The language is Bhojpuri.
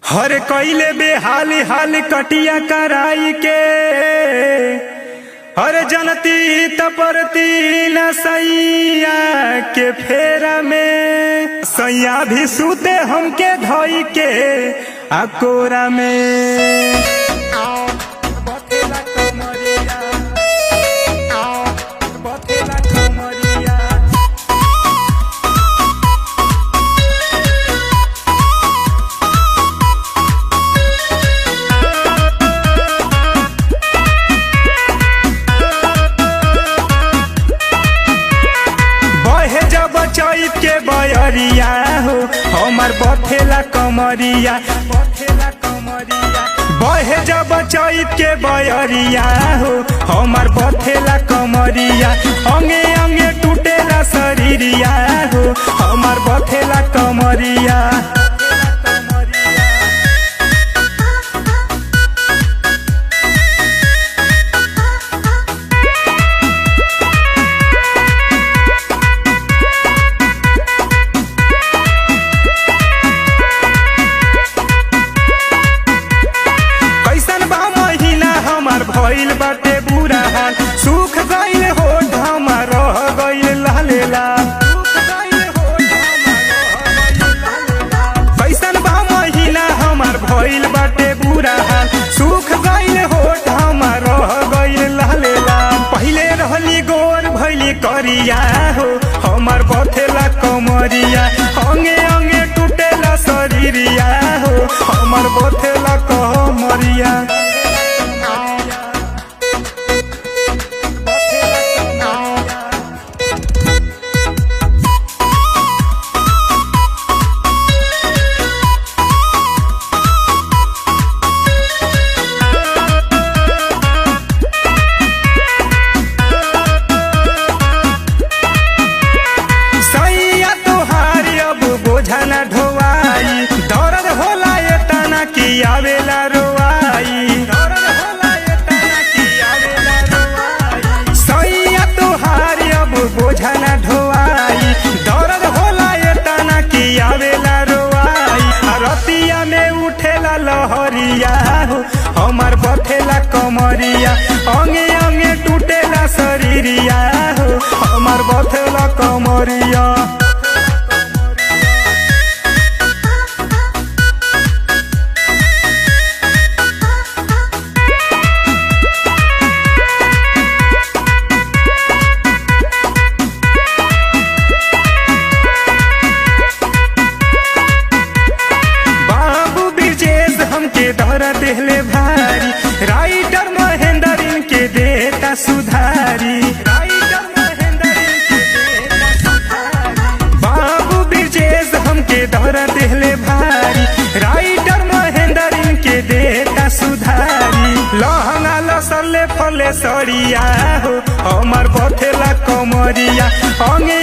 हर कइले बेहाली हाल कटिया कराई के हर जनती तपरती न सैया के फेरा में सैया भी सूते हमके धोई के आकोरा में। चैत के बयरिया हो हमार बथेला कमरिया बहे जब चैत के बयरिया हो हमार बथेला कमरिया अंगे अंगे टूटेला शरीरिया हो हमार बथेला कमरिया। भइल बाटे बुरा हाल सुख गइल होठ हमार रह गइल लालेला कैसन बा महीना हमार भइल बाटे बुरा हाल सुख गइल होठ हमार रह गइल लालेला। पहिले रहली गोर भइली करिया हो हमार बथेला कमरिया अंगे अंगे टूटेला शरीरिया हो हमार बथेला कमरिया। आवेला रोआई सैया तोहार अब बोझा न ढोआई दर्द होला एतना की आवेला रोआई रतिया में उठेला लहरिया हो हमार बथेला कमरिया अंगे अंगे टूटेला शरीरिया हो हमार बथेला कमरिया। धरा देहले भारी राइटर महेंद्र इनके देता सुधारी बाबू ब्रिजेश हमके धरा देहले भारी राइटर महेंद्र इनके देता सुधारी लहंगा लसले फले सरिया हो हमार बथेला कमरिया अंगे